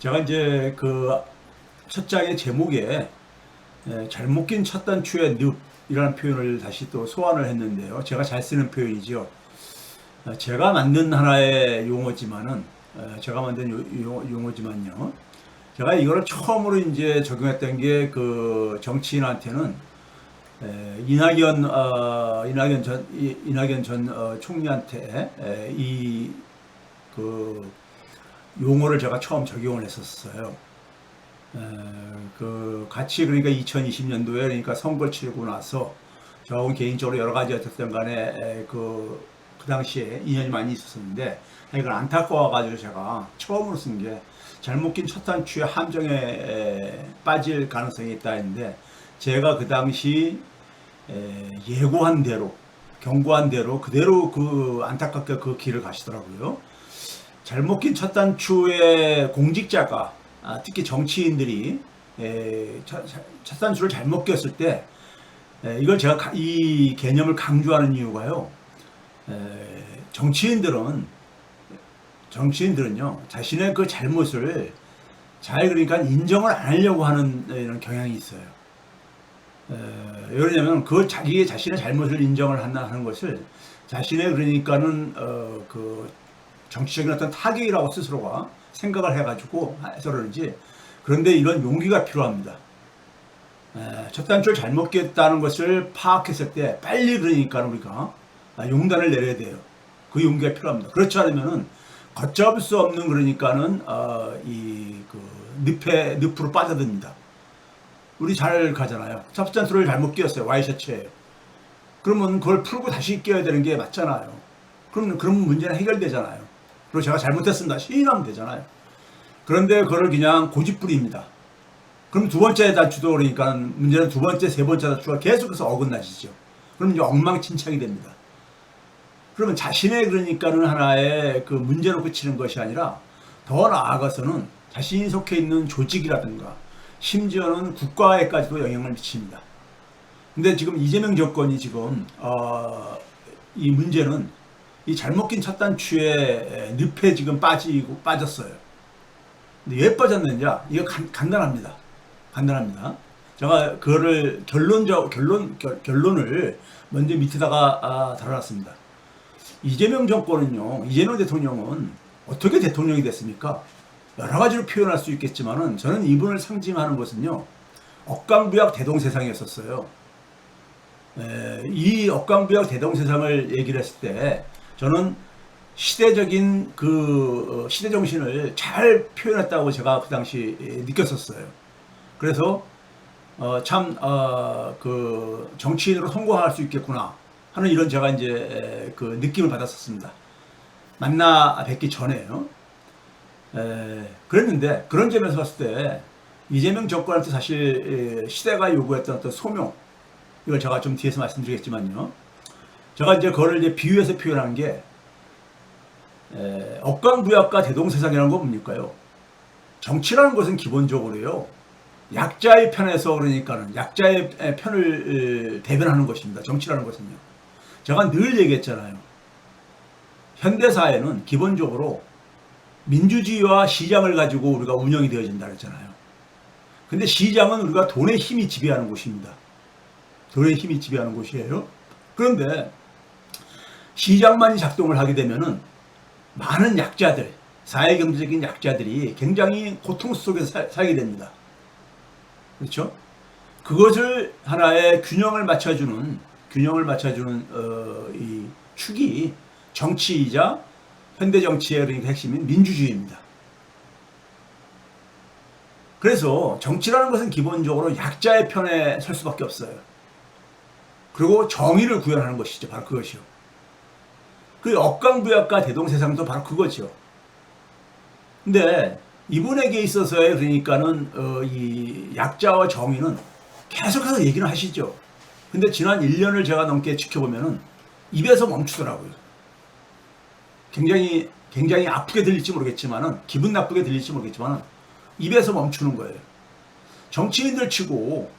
제가 이제 그 첫 장의 제목에 잘못 낀 첫 단추의 늪이라는 표현을 다시 또 소환을 했는데요. 제가 잘 쓰는 표현이죠. 제가 만든 하나의 용어지만은 제가 만든 용어지만요. 제가 이거를 처음으로 이제 적용했던 게 그 정치인한테는 이낙연 전 총리한테 이 그 용어를 제가 처음 적용을 했었어요. 그 같이 그러니까 2020년도에 그러니까 선거 치르고 나서 저하고 개인적으로 여러 가지 어쨌든 간에 그 당시에 인연이 많이 있었는데 이걸 안타까워가지고 제가 처음으로 쓴 게 잘못 낀 첫 단추의 함정에 빠질 가능성이 있다 했는데 제가 그 당시 예고한 대로 경고한 대로 그대로 그 안타깝게 그 길을 가시더라고요. 잘못 낀 첫 단추의 공직자가 특히 정치인들이 첫 단추를 잘못 꼈을 때 이걸 제가 이 개념을 강조하는 이유가요. 정치인들은요 자신의 그 잘못을 잘 그러니까 인정을 안 하려고 하는 이런 경향이 있어요. 왜 그러냐면 그 자신의 잘못을 인정을 하는 것을 자신의 그러니까는 그 정치적인 어떤 타격이라고 스스로가 생각을 해가지고 해서 그런지 그런데 이런 용기가 필요합니다. 첫 단추를 잘못 꼈다는 것을 파악했을 때 빨리 그러니까 우리가 용단을 내려야 돼요. 그 용기가 필요합니다. 그렇지 않으면은 걷잡을 수 없는 그러니까는 이그 늪으로 빠져듭니다. 우리 잘 가잖아요. 첫 단추를 잘못 끼웠어요. 와이셔츠예요. 그러면 그걸 풀고 다시 끼워야 되는 게 맞잖아요. 그러면 문제는 해결되잖아요. 그리고 제가 잘못했습니다. 시인하면 되잖아요. 그런데 그걸 그냥 고집부립니다. 그럼 두 번째 단추도 그러니까 문제는 두 번째, 세 번째 단추가 계속해서 어긋나시죠. 그럼 이제 엉망진창이 됩니다. 그러면 자신의 그러니까는 하나의 그 문제로 그치는 것이 아니라 더 나아가서는 자신이 속해 있는 조직이라든가 심지어는 국가에까지도 영향을 미칩니다. 근데 지금 이재명 정권이 지금 이 문제는 이 잘못 낀 첫 단추의 늪에 지금 빠졌어요. 근데 왜 빠졌느냐? 이거 간단합니다. 간단합니다. 제가 그거를 결론을 먼저 밑에다가 달아놨습니다. 이재명 대통령은 어떻게 대통령이 됐습니까? 여러 가지로 표현할 수 있겠지만은 저는 이분을 상징하는 것은요, 억강부약 대동세상이었었어요. 이 억강부약 대동세상을 얘기를 했을 때 저는 시대적인 그 시대 정신을 잘 표현했다고 제가 그 당시 느꼈었어요. 그래서 참 그 정치인으로 성공할 수 있겠구나 하는 이런 제가 이제 그 느낌을 받았었습니다. 만나 뵙기 전에요. 그랬는데 그런 점에서 봤을 때 이재명 정권한테 사실 시대가 요구했던 어떤 소명, 이걸 제가 좀 뒤에서 말씀드리겠지만요. 제가 이제 그거를 이제 비유해서 표현한 게 억강부약과 대동세상이라는 건 뭡니까요? 정치라는 것은 기본적으로요, 약자의 편에서 그러니까는 약자의 편을 대변하는 것입니다. 정치라는 것은요. 제가 늘 얘기했잖아요. 현대사회는 기본적으로 민주주의와 시장을 가지고 우리가 운영이 되어진다 그랬잖아요. 근데 시장은 우리가 돈의 힘이 지배하는 곳입니다. 돈의 힘이 지배하는 곳이에요. 그런데 시장만이 작동을 하게 되면은 많은 약자들, 사회경제적인 약자들이 굉장히 고통 속에서 살게 됩니다. 그렇죠? 그것을 하나의 균형을 맞춰주는 이 축이 정치이자 현대 정치의 핵심인 민주주의입니다. 그래서 정치라는 것은 기본적으로 약자의 편에 설 수밖에 없어요. 그리고 정의를 구현하는 것이죠. 바로 그것이요. 그 억강부약과 대동세상도 바로 그거죠. 근데 이분에게 있어서의 그러니까는 이 약자와 정의는 계속해서 얘기는 하시죠. 근데 지난 1년을 제가 넘게 지켜보면은 입에서 멈추더라고요. 굉장히 아프게 들릴지 모르겠지만은, 기분 나쁘게 들릴지 모르겠지만은 입에서 멈추는 거예요. 정치인들 치고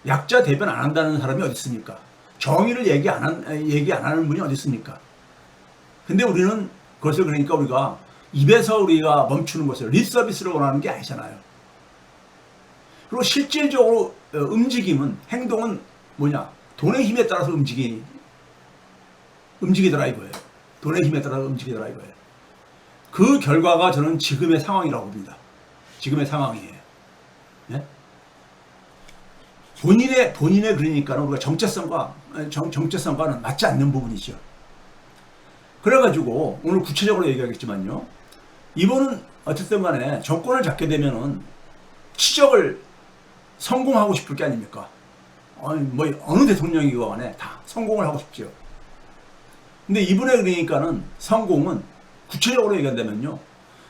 약자 대변 안 한다는 사람이 어디 있습니까? 정의를 얘기 안 하는 분이 어디 있습니까? 근데 우리는 그것을 그러니까 우리가 입에서 우리가 멈추는 것을 립서비스를 원하는 게 아니잖아요. 그리고 실질적으로 움직임은, 행동은 뭐냐? 돈의 힘에 따라서 움직이더라 이거예요. 돈의 힘에 따라서 움직이더라 이거예요. 그 결과가 저는 지금의 상황이라고 봅니다. 지금의 상황이에요. 네? 본인의 그러니까는 우리가 정체성과는 맞지 않는 부분이죠. 그래가지고 오늘 구체적으로 얘기하겠지만요. 이번은 어쨌든 간에 정권을 잡게 되면은 치적을 성공하고 싶을 게 아닙니까? 뭐 어느 대통령이고 간에 다 성공을 하고 싶죠. 근데 이번에 그러니까는 성공은 구체적으로 얘기한다면요.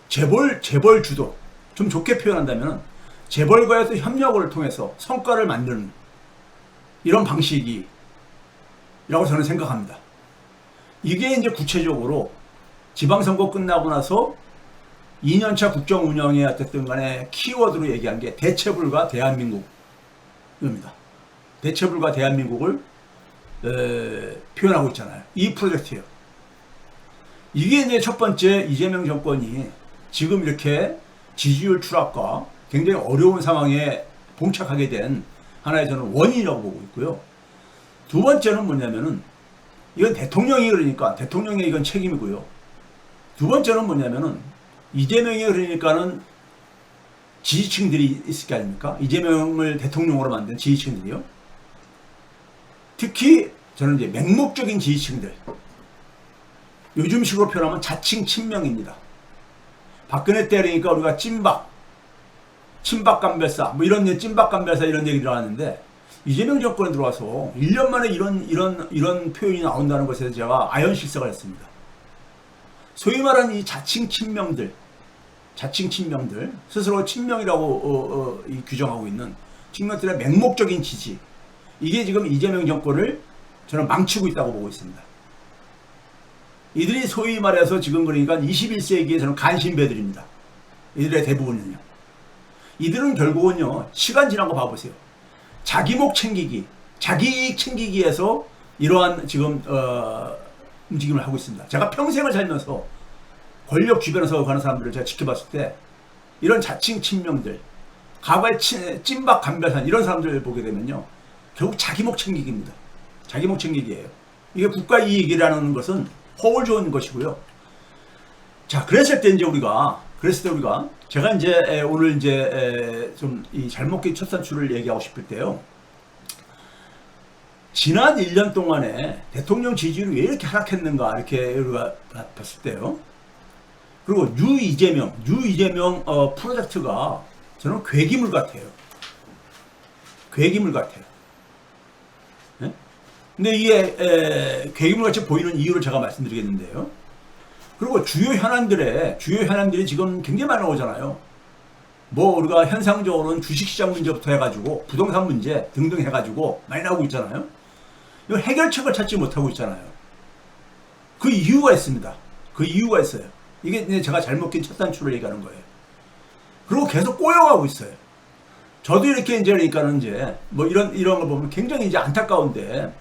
재벌 주도, 좀 좋게 표현한다면 재벌과의 협력을 통해서 성과를 만드는 이런 방식이라고 저는 생각합니다. 이게 이제 구체적으로 지방선거 끝나고 나서 2년차 국정 운영에 어쨌든 간에 키워드로 얘기한 게 대체불가 대한민국입니다. 대체불가 대한민국을 표현하고 있잖아요. 이 프로젝트예요. 이게 이제 첫 번째 이재명 정권이 지금 이렇게 지지율 추락과 굉장히 어려운 상황에 봉착하게 된 하나의 저는 원인이라고 보고 있고요. 두 번째는 뭐냐면은 이건 대통령이 그러니까 대통령의 이건 책임이고요. 두 번째는 뭐냐면은 이재명이 그러니까는 지지층들이 있을 게 아닙니까? 이재명을 대통령으로 만든 지지층들이요. 특히 저는 이제 맹목적인 지지층들. 요즘식으로 표현하면 자칭 친명입니다. 박근혜 때 그러니까 우리가 친박감별사, 뭐 이런 찐박감별사 이런 얘기 들어왔는데 이재명 정권에 들어와서 1년 만에 이런 표현이 나온다는 것에 제가 아연실색을 했습니다. 소위 말하는 이 자칭 친명들, 스스로 친명이라고 규정하고 있는 친명들의 맹목적인 지지, 이게 지금 이재명 정권을 저는 망치고 있다고 보고 있습니다. 이들이 소위 말해서 지금 그러니까 21세기에 저는 간신배들입니다. 이들의 대부분은요. 이들은 결국은요, 시간 지난 거 봐보세요. 자기목 챙기기, 자기이익 챙기기에서 이러한 지금 움직임을 하고 있습니다. 제가 평생을 살면서 권력 주변에서 가는 사람들을 제가 지켜봤을 때 이런 자칭 친명들, 과거의 찐박 간별산 이런 사람들을 보게 되면요, 결국 자기목 챙기기입니다. 자기목 챙기기예요. 이게 국가 이익이라는 것은 허울 좋은 것이고요. 자, 그랬을 때 우리가 제가 이제 오늘 이제 좀 이 잘못된 첫 단추를 얘기하고 싶을 때요. 지난 1년 동안에 대통령 지지율이 왜 이렇게 하락했는가 이렇게 우리가 봤을 때요. 그리고 유이재명 프로젝트가 저는 괴기물 같아요. 괴기물 같아요. 네? 근데 이게 괴기물같이 보이는 이유를 제가 말씀드리겠는데요. 그리고 주요 현안들이 지금 굉장히 많이 나오잖아요. 뭐 우리가 현상적으로는 주식시장 문제부터 해가지고 부동산 문제 등등 해가지고 많이 나오고 있잖아요. 이거 해결책을 찾지 못하고 있잖아요. 그 이유가 있습니다. 그 이유가 있어요. 이게 이제 제가 잘못 낀 첫 단추를 얘기하는 거예요. 그리고 계속 꼬여가고 있어요. 저도 이렇게 이제 그러니까는 이제 뭐 이런 걸 보면 굉장히 이제 안타까운데,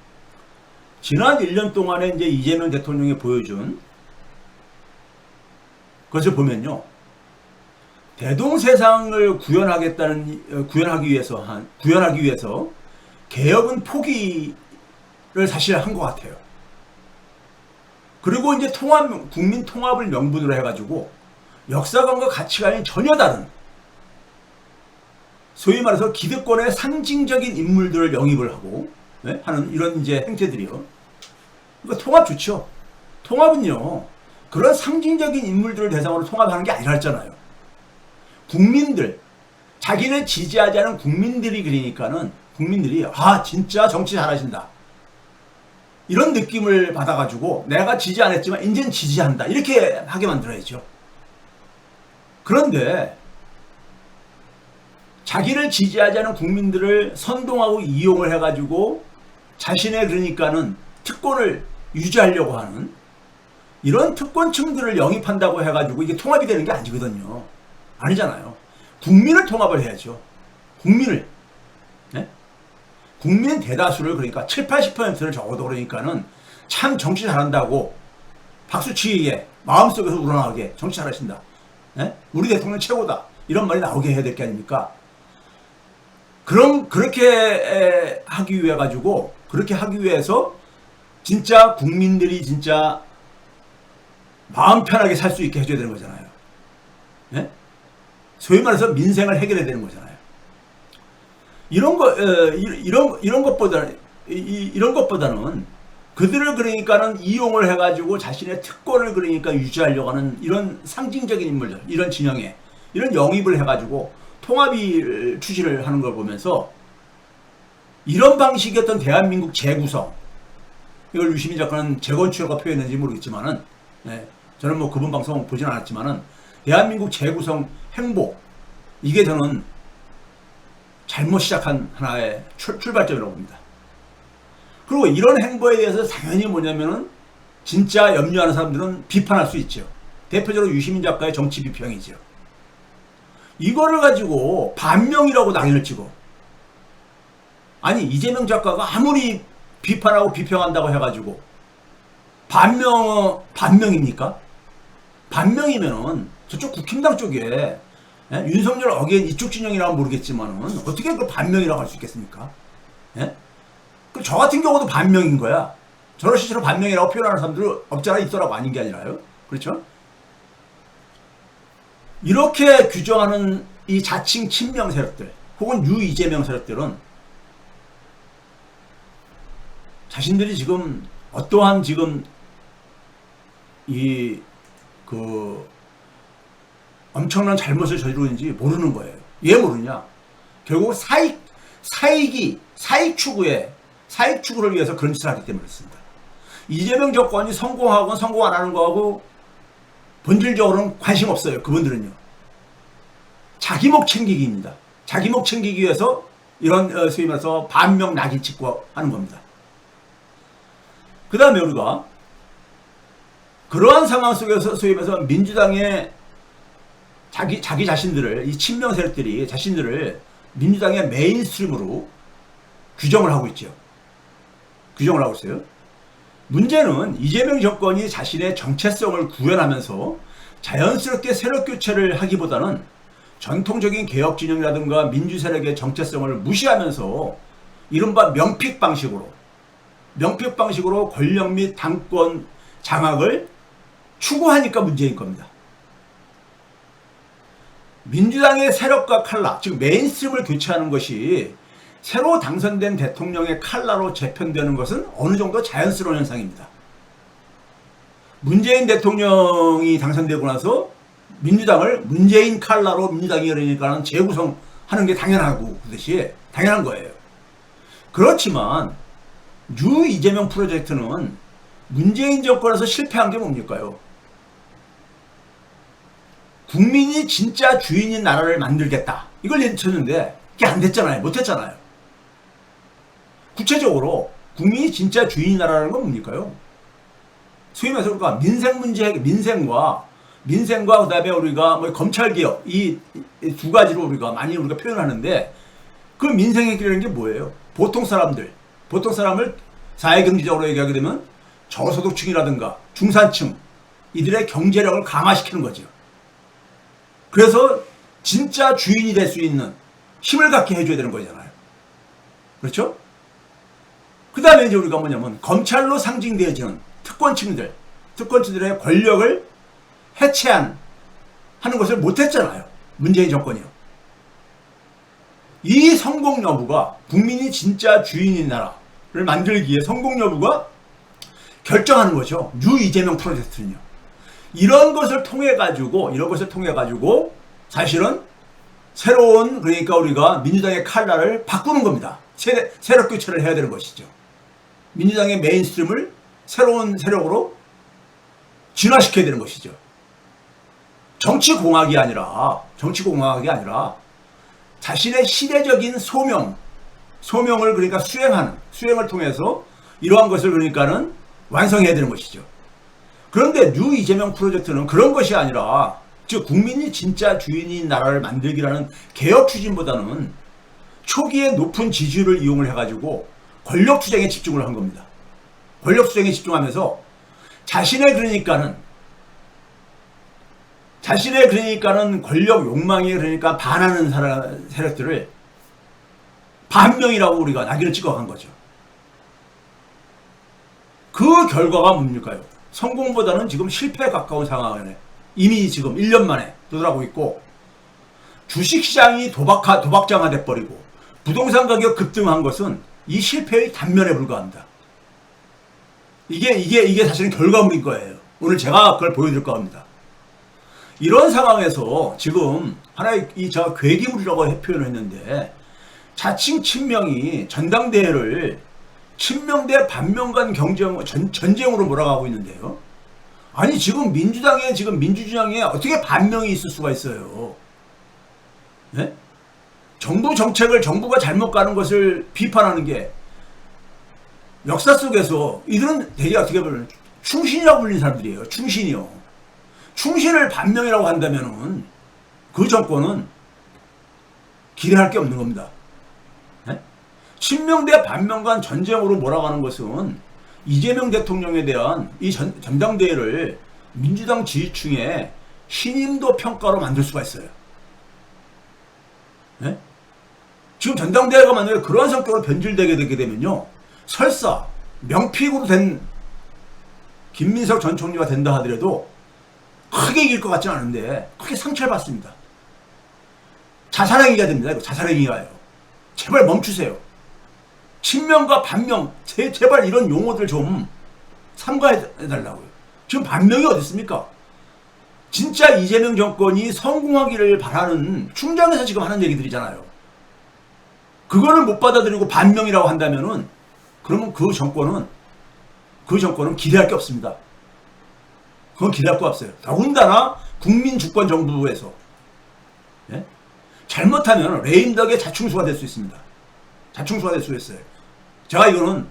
지난 1년 동안에 이제 이재명 대통령이 보여준 그것을 보면요, 대동세상을 구현하기 위해서 개혁은 포기를 사실 한 것 같아요. 그리고 이제 국민 통합을 명분으로 해가지고 역사관과 가치관이 전혀 다른, 소위 말해서 기득권의 상징적인 인물들을 영입을 하고 하는 이런 이제 행태들이요. 그러니까 통합 좋죠. 통합은요, 그런 상징적인 인물들을 대상으로 통합하는 게 아니라 했잖아요. 국민들, 자기를 지지하지 않은 국민들이 그러니까는 국민들이 진짜 정치 잘하신다, 이런 느낌을 받아가지고 내가 지지 안 했지만 이제는 지지한다, 이렇게 하게 만들어야죠. 그런데 자기를 지지하지 않은 국민들을 선동하고 이용을 해가지고 자신의 그러니까는 특권을 유지하려고 하는 이런 특권층들을 영입한다고 해가지고 이게 통합이 되는 게 아니거든요. 아니잖아요. 국민을 통합을 해야죠. 국민을. 네? 국민 대다수를, 그러니까 7, 80%를 적어도 그러니까는 참 정치 잘한다고 박수치기에 마음속에서 우러나게 정치 잘하신다. 예? 우리 대통령 최고다. 이런 말이 나오게 해야 될 게 아닙니까? 그렇게 하기 위해 가지고, 그렇게 하기 위해서 진짜 국민들이 진짜 마음 편하게 살 수 있게 해줘야 되는 거잖아요. 예? 소위 말해서 민생을 해결해야 되는 거잖아요. 이런 것보다는 그들을 그러니까는 이용을 해가지고 자신의 특권을 그러니까 유지하려고 하는 이런 상징적인 인물들, 이런 진영에 이런 영입을 해가지고 통합이 추진을 하는 걸 보면서 이런 방식의 어떤 대한민국 재구성, 이걸 유시민 작가는 재건축이라고 표현했는지 모르겠지만은, 네, 저는 뭐 그분 방송 보진 않았지만은 대한민국 재구성 행복, 이게 저는 잘못 시작한 하나의 출발점이라고 봅니다. 그리고 이런 행보에 대해서 당연히 뭐냐면은 진짜 염려하는 사람들은 비판할 수 있죠. 대표적으로 유시민 작가의 정치 비평이죠. 이거를 가지고 반명이라고 낙인을 찍어. 아니, 이재명 작가가 아무리 비판하고 비평한다고 해가지고 반명입니까? 반명이면은 저쪽 국힘당 쪽에, 예? 윤석열 어게인 이쪽 진영이라면 모르겠지만은 어떻게 그걸 반명이라고 할 수 있겠습니까? 예? 저 같은 경우도 반명인 거야. 저런 식으로 반명이라고 표현하는 사람들 없잖아, 있더라고. 아닌 게 아니라요. 그렇죠? 이렇게 규정하는 이 자칭 친명 세력들 혹은 유이재명 세력들은 자신들이 지금 어떠한 지금 엄청난 잘못을 저지르는지 모르는 거예요. 왜 모르냐? 결국 사익 추구를 위해서 그런 짓을 하기 때문에 그렇습니다. 이재명 정권이 성공하건 성공 안 하는 거하고 본질적으로는 관심 없어요. 그분들은요. 자기 목 챙기기입니다. 자기 목 챙기기 위해서 이런 소위 말해서 반명 낙인 찍고 하는 겁니다. 그 다음에 우리가 그러한 상황 속에서 소위 말해서 민주당의 자기 자신들을, 이 친명 세력들이 자신들을 민주당의 메인스트림으로 규정을 하고 있죠. 규정을 하고 있어요. 문제는 이재명 정권이 자신의 정체성을 구현하면서 자연스럽게 세력 교체를 하기보다는 전통적인 개혁 진영이라든가 민주 세력의 정체성을 무시하면서 이른바 명픽 방식으로 권력 및 당권 장악을 추구하니까 문제인 겁니다. 민주당의 세력과 칼라, 즉 메인스트림을 교체하는 것이 새로 당선된 대통령의 칼라로 재편되는 것은 어느 정도 자연스러운 현상입니다. 문재인 대통령이 당선되고 나서 민주당을 문재인 칼라로 민주당이 그러니까는 재구성하는 게 당연하고 그것이 당연한 거예요. 그렇지만 이재명 프로젝트는 문재인 정권에서 실패한 게 뭡니까요? 국민이 진짜 주인인 나라를 만들겠다. 이걸 내쳤는데 그게 안 됐잖아요. 못했잖아요. 구체적으로 국민이 진짜 주인인 나라라는 건 뭡니까요? 소위 말해서 우리가 민생 문제, 민생과 그다음에 우리가 뭐 검찰 개혁, 이 두 가지로 우리가 많이 표현하는데, 그 민생 해결이라는 게 뭐예요? 보통 사람을 사회경제적으로 얘기하게 되면 저소득층이라든가 중산층, 이들의 경제력을 강화시키는 거죠. 그래서 진짜 주인이 될 수 있는 힘을 갖게 해줘야 되는 거잖아요. 그렇죠? 그 다음에 이제 우리가 뭐냐면 검찰로 상징되어지는 특권층들의 권력을 하는 것을 못했잖아요. 문재인 정권이요. 이 성공 여부가, 국민이 진짜 주인인 나라를 만들기에 성공 여부가 결정하는 거죠. 이재명 프로젝트는요. 이런 것을 통해 가지고 사실은 새로운, 그러니까 우리가 민주당의 칼라를 바꾸는 겁니다. 세력 교체를 해야 되는 것이죠. 민주당의 메인스트림을 새로운 세력으로 진화시켜야 되는 것이죠. 정치공학이 아니라 자신의 시대적인 소명을 그러니까 수행을 통해서 이러한 것을 그러니까는 완성해야 되는 것이죠. 그런데 이재명 프로젝트는 그런 것이 아니라, 즉 국민이 진짜 주인인 나라를 만들기라는 개혁 추진보다는 초기에 높은 지지율을 이용을 해가지고 권력 투쟁에 집중을 한 겁니다. 권력 투쟁에 집중하면서 자신의 그러니까는 자신의 그러니까는 권력 욕망에 그러니까 반하는 세력들을 반명이라고 우리가 낙인을 찍어간 거죠. 그 결과가 뭡니까요? 성공보다는 지금 실패에 가까운 상황에 이미 지금 1년 만에 도달하고 있고, 주식시장이 도박장화 돼버리고 부동산 가격 급등한 것은 이 실패의 단면에 불과합니다. 이게 사실은 결과물인 거예요. 오늘 제가 그걸 보여드릴 겁니다. 이런 상황에서 지금 하나의 제가 괴기물이라고 표현을 했는데, 자칭 친명이 전당대회를 친명 대 반명 간 전쟁으로 몰아가고 있는데요. 아니 지금 민주주의당에 어떻게 반명이 있을 수가 있어요? 네? 정부 정책을 정부가 잘못 가는 것을 비판하는 게 역사 속에서 이들은 되게 어떻게 보면 충신이라고 불리는 사람들이에요. 충신이요. 충신을 반명이라고 한다면은 그 정권은 기대할 게 없는 겁니다. 네? 친명 대 반명 간 전쟁으로 몰아가는 것은 이재명 대통령에 대한 이 전당대회를 민주당 지지층의 신임도 평가로 만들 수가 있어요. 네? 지금 전당대회가 만약에 그러한 성격으로 변질되게 되게 되면요, 설사 명픽으로 된 김민석 전 총리가 된다 하더라도 크게 이길 것 같지는 않은데 크게 상처를 받습니다. 자살행위가 됩니다. 이거 자살행위가요. 제발 멈추세요. 친명과 반명, 제발 이런 용어들 좀 삼가해달라고요. 지금 반명이 어디 있습니까? 진짜 이재명 정권이 성공하기를 바라는 충장에서 지금 하는 얘기들이잖아요. 그거를 못 받아들이고 반명이라고 한다면은, 그러면 그 정권은 기대할 게 없습니다. 그건 기대할 거 없어요. 더군다나 국민주권정부에서 예? 잘못하면 레임덕의 자충수가 될 수 있습니다. 자충수가 될 수 있어요. 제가 이거는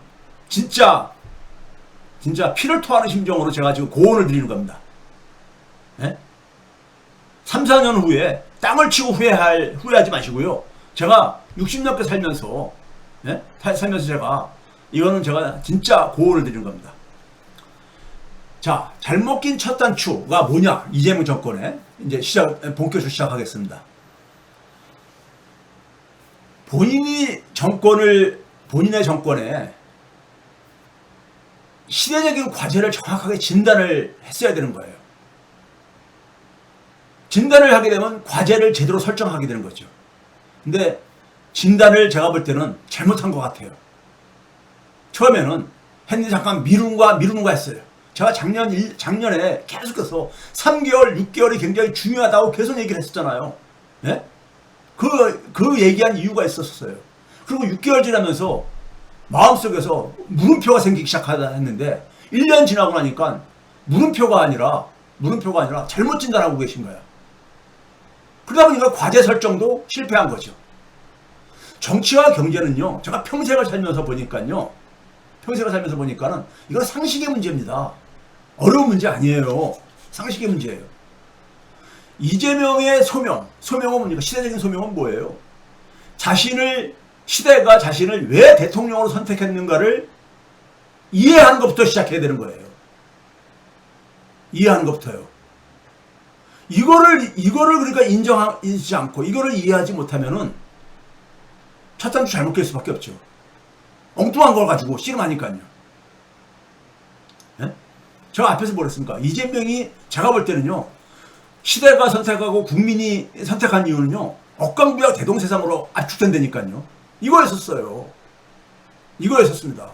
진짜 피를 토하는 심정으로 제가 지금 고언을 드리는 겁니다. 예? 3, 4년 후에 땅을 치고 후회하지 마시고요. 제가 60년째 살면서 제가 진짜 고언을 드리는 겁니다. 자, 잘못 낀 첫 단추가 뭐냐? 이재명 정권에 이제 본격적으로 시작하겠습니다. 본인의 정권에 시대적인 과제를 정확하게 진단을 했어야 되는 거예요. 진단을 하게 되면 과제를 제대로 설정하게 되는 거죠. 근데 진단을 제가 볼 때는 잘못한 것 같아요. 처음에는 했는데 잠깐 미루는가 했어요. 제가 작년에 계속해서 3개월, 6개월이 굉장히 중요하다고 계속 얘기를 했었잖아요. 예? 그 얘기한 이유가 있었어요. 그리고 6개월 지나면서 마음속에서 물음표가 생기기 시작하다 했는데, 1년 지나고 나니까 물음표가 아니라 잘못 진단하고 계신 거야. 그러다 보니까 과제 설정도 실패한 거죠. 정치와 경제는요, 제가 평생을 살면서 보니까는 이건 상식의 문제입니다. 어려운 문제 아니에요. 상식의 문제예요. 이재명의 소명은 뭡니까? 시대적인 소명은 뭐예요? 시대가 자신을 왜 대통령으로 선택했는가를 이해하는 것부터 시작해야 되는 거예요. 이해하는 것부터요. 이거를 그러니까 인정하지 않고 이거를 이해하지 못하면은 첫 단추 잘못 낄 수밖에 없죠. 엉뚱한 걸 가지고 씨름하니까요. 예? 제가 앞에서 뭐랬습니까? 이재명이 제가 볼 때는요, 시대가 선택하고 국민이 선택한 이유는요, 억강부약 대동세상으로 압축된다니까요. 이거였었어요. 이거였었습니다.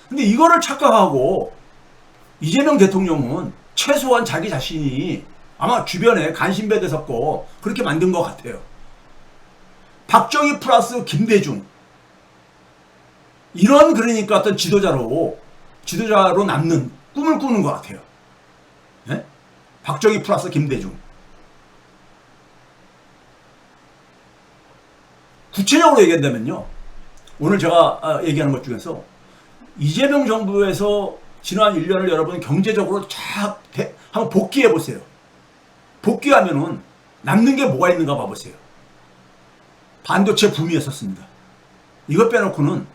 근데 이거를 착각하고 이재명 대통령은 최소한 자기 자신이 아마 주변에 간신배대 섞고 그렇게 만든 것 같아요. 박정희 플러스 김대중, 이런 그러니까 어떤 지도자로 남는 꿈을 꾸는 것 같아요. 네? 박정희 플러스 김대중. 구체적으로 얘기한다면요, 오늘 제가 얘기하는 것 중에서 이재명 정부에서 지난 1년을 여러분 경제적으로 한번 복귀해 보세요. 복귀하면은 남는 게 뭐가 있는가 봐보세요. 반도체 붐이었었습니다. 이것 빼놓고는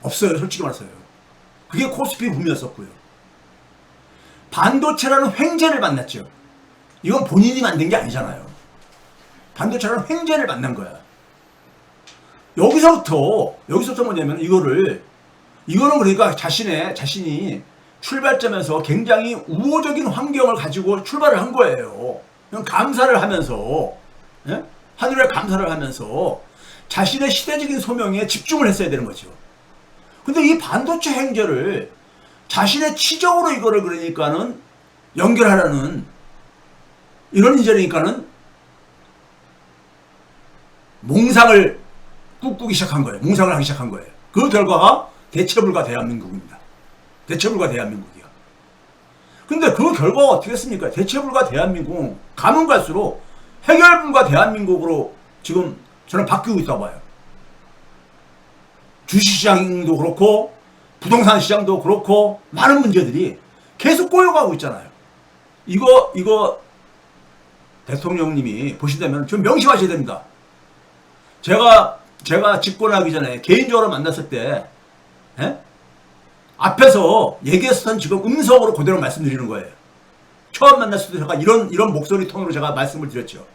없어요. 솔직히 말해서요. 그게 코스피 붐이었었고요. 반도체라는 횡재를 만났죠. 이건 본인이 만든 게 아니잖아요. 반도체는 횡재를 만난 거야. 여기서부터 뭐냐면 이거는 그러니까 자신이 출발점에서 굉장히 우호적인 환경을 가지고 출발을 한 거예요. 그냥 감사를 하면서, 예? 하늘에 감사를 하면서 자신의 시대적인 소명에 집중을 했어야 되는 거죠. 근데 이 반도체 횡재를 자신의 치적으로 이거를 그러니까는 연결하려는 이런 인재니까는 몽상을 꿈꾸기 시작한 거예요. 몽상을 하기 시작한 거예요. 그 결과가 대체불가 대한민국입니다. 대체불가 대한민국이야. 근데 그 결과가 어떻게 됐습니까? 대체불가 대한민국 가면 갈수록 해결불가 대한민국으로 지금 저는 바뀌고 있다고 봐요. 주식시장도 그렇고 부동산 시장도 그렇고 많은 문제들이 계속 꼬여가고 있잖아요. 이거 대통령님이 보시다면 좀 명심하셔야 됩니다. 제가 집권하기 전에 개인적으로 만났을 때, 예? 앞에서 얘기했던 지금 음성으로 그대로 말씀드리는 거예요. 처음 만났을 때 제가 이런 목소리 톤으로 제가 말씀을 드렸죠.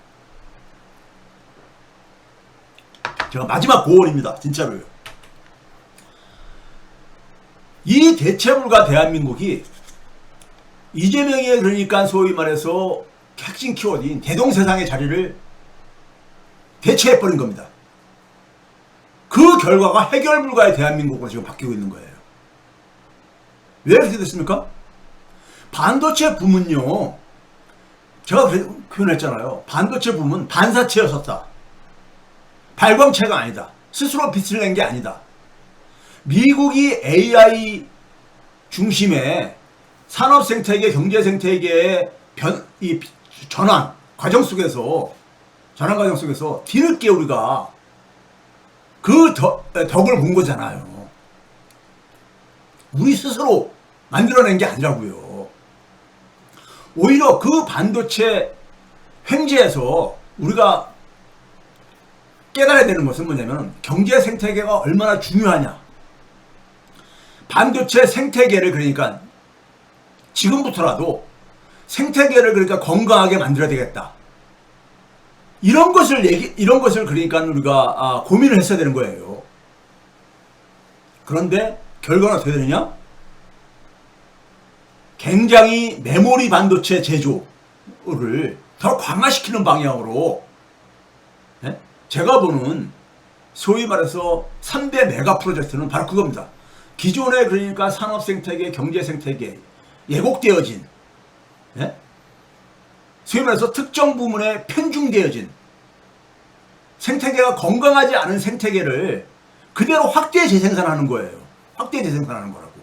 제가 마지막 고언입니다. 진짜로요. 이 대체불가 대한민국이 이재명의 그러니까 소위 말해서 핵심 키워드인 대동세상의 자리를 대체해버린 겁니다. 그 결과가 해결불가의 대한민국으로 지금 바뀌고 있는 거예요. 왜 그렇게 됐습니까? 반도체 붐은요, 제가 표현했잖아요. 반도체 붐은 반사체였었다. 발광체가 아니다. 스스로 빛을 낸 게 아니다. 미국이 AI 중심의 산업 생태계, 경제 생태계의 전환 과정 속에서 뒤늦게 우리가 그 덕을 본 거잖아요. 우리 스스로 만들어낸 게 아니라고요. 오히려 그 반도체 횡재에서 우리가 깨달아야 되는 것은 뭐냐면 경제 생태계가 얼마나 중요하냐. 반도체 생태계를 그러니까 지금부터라도 생태계를 그러니까 건강하게 만들어야 되겠다. 이런 것을 그러니까 우리가 고민을 했어야 되는 거예요. 그런데 결과는 어떻게 되느냐? 굉장히 메모리 반도체 제조를 더 강화시키는 방향으로, 네? 제가 보는 소위 말해서 3대 메가 프로젝트는 바로 그겁니다. 기존의 그러니까 산업 생태계, 경제 생태계 예곡되어진, 네? 소위 말해서 특정 부문에 편중되어진 생태계가 건강하지 않은 생태계를 그대로 확대 재생산하는 거예요. 확대 재생산하는 거라고.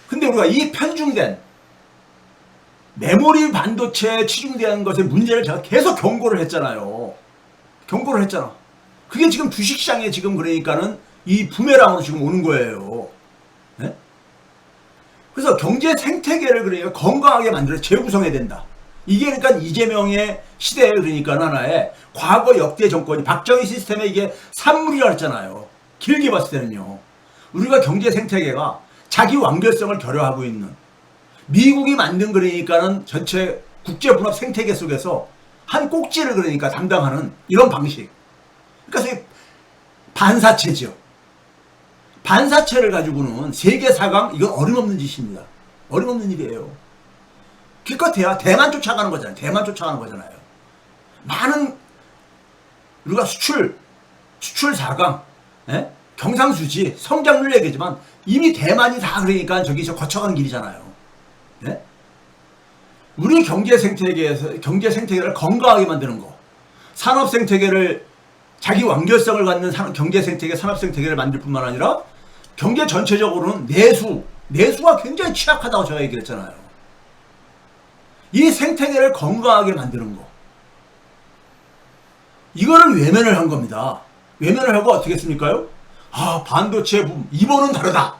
근데 우리가 이 편중된 메모리 반도체에 치중되는 것의 문제를 제가 계속 경고를 했잖아요. 경고를 했잖아. 그게 지금 주식시장에 지금 그러니까는 이 부메랑으로 지금 오는 거예요. 네? 그래서 경제 생태계를 그러니까 건강하게 만들어 재구성해야 된다. 이게 그러니까 이재명의 시대에 그러니까 하나의 과거 역대 정권이 박정희 시스템의 이게 산물이라 했잖아요. 길게 봤을 때는요. 우리가 경제 생태계가 자기 완결성을 결여하고 있는 미국이 만든 그러니까는 전체 국제분업 생태계 속에서 한 꼭지를 그러니까 담당하는 이런 방식. 그러니까 반사체죠. 반사체를 가지고는 세계 4강 이건 어림없는 짓입니다. 어림없는 일이에요. 기껏해야 대만 쫓아가는 거잖아요. 대만 쫓아가는 거잖아요. 많은 우리가 수출 4강, 예? 경상수지, 성장률 얘기지만 이미 대만이 다 그러니까 저기서 거쳐가는 길이잖아요. 예? 우리 경제 생태계를 건강하게 만드는 거, 산업 생태계를 자기 완결성을 갖는 경제 생태계, 산업 생태계를 만들 뿐만 아니라 경제 전체적으로는 내수가 굉장히 취약하다고 제가 얘기를 했잖아요. 이 생태계를 건강하게 만드는 거. 이거를 외면을 한 겁니다. 외면을 하고 어떻게 했습니까요? 반도체 붐. 이번은 다르다.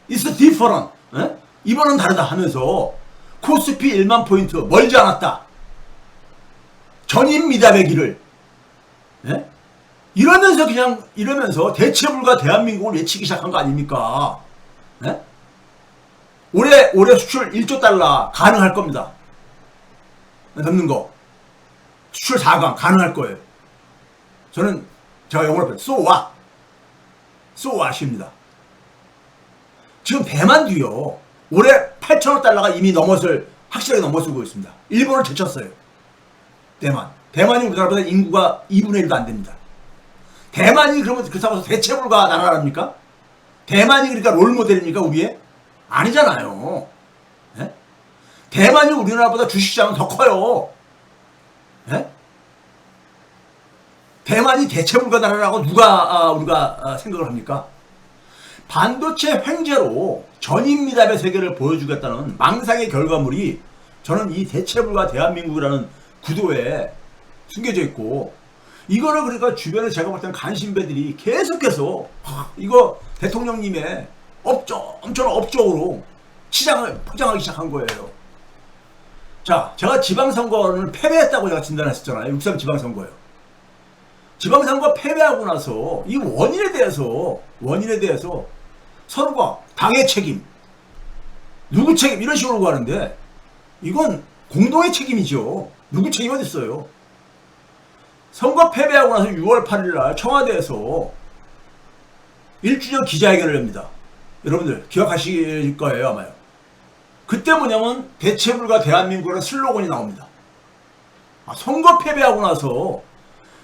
It's different. 에? 이번은 다르다 하면서 코스피 1만 포인트 멀지 않았다. 전임 미답의 길을. 에? 이러면서 대체불가 대한민국을 외치기 시작한 거 아닙니까? 에? 올해 수출 1조 달러 가능할 겁니다. 넘는 거. 수출 4강 가능할 거예요. 저는 제가 영어로 표현 so what? so what입니다. 지금 대만도요. 올해 8천억 달러가 이미 확실하게 넘어서고 있습니다. 일본을 제쳤어요. 대만이 우리나라보다 인구가 2분의 1도 안 됩니다. 대만이 그러면 그렇다고 해서 대체불가 나라랍니까? 대만이 그러니까 롤모델입니까 우리의? 아니잖아요. 네? 대만이 우리나라보다 주식시장은 더 커요. 네? 대만이 대체불가 나라라고 우리가 생각을 합니까? 반도체 횡재로 전인미답의 세계를 보여주겠다는 망상의 결과물이 저는 이 대체불가 대한민국이라는 구도에 숨겨져 있고, 이거를 그러니까 주변에 제가 볼 때는 간신배들이 계속해서 이거 대통령님의 엄청난 업적으로 시장을 포장하기 시작한 거예요. 자, 제가 지방선거를 패배했다고 제가 진단했었잖아요. 6.3 지방선거요. 지방선거 패배하고 나서 이 원인에 대해서 서로가 당의 책임, 누구 책임 이런 식으로 가는데, 이건 공동의 책임이죠. 누구 책임 어디 있어요? 선거 패배하고 나서 6월 8일 날 청와대에서 1주년 기자회견을 엽니다. 여러분들 기억하실 거예요 아마요. 그때 뭐냐면 대체불가 대한민국이라는 슬로건이 나옵니다. 선거 패배하고 나서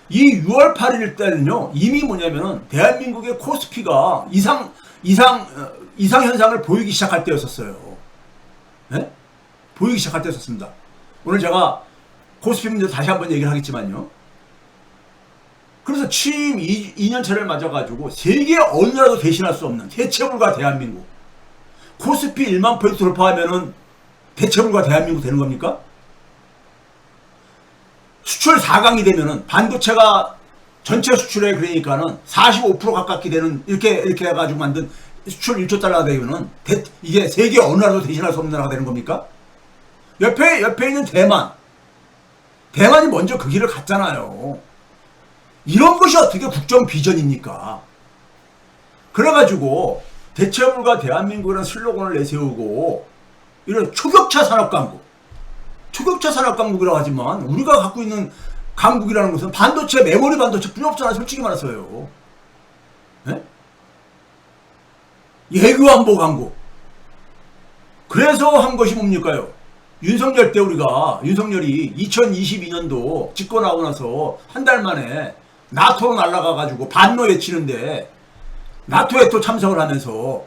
이 6월 8일 때는요, 이미 뭐냐면은 대한민국의 코스피가 이상 현상을 보이기 시작할 때였었어요. 네? 보이기 시작할 때였었습니다. 오늘 제가 코스피 문제 다시 한번 얘기를 하겠지만요. 그래서 취임 2년차를 맞아가지고 세계 어느 나라도 대신할 수 없는 대체불가 대한민국. 코스피 1만 포인트 돌파하면은 대체불가 대한민국 되는 겁니까? 수출 4강이 되면은 반도체가 전체 수출에 그러니까는 45% 가깝게 되는 이렇게 해가지고 만든 수출 1조 달러가 되면은 이게 세계 어느 나라도 대신할 수 없는 나라가 되는 겁니까? 옆에 있는 대만이 먼저 그 길을 갔잖아요. 이런 것이 어떻게 국정 비전입니까? 그래가지고 대체불가 대한민국이라는 슬로건을 내세우고 이런 초격차 산업강국이라고 하지만 우리가 갖고 있는 강국이라는 것은 반도체, 메모리 반도체 뿐이 없잖아요. 솔직히 말해서요. 네? 예교안보 강국. 그래서 한 것이 뭡니까요? 윤석열 때 윤석열이 2022년도 집권하고 나서 한 달 만에 나토로 날아가가지고 반로 외치는데 나토에 또 참석을 하면서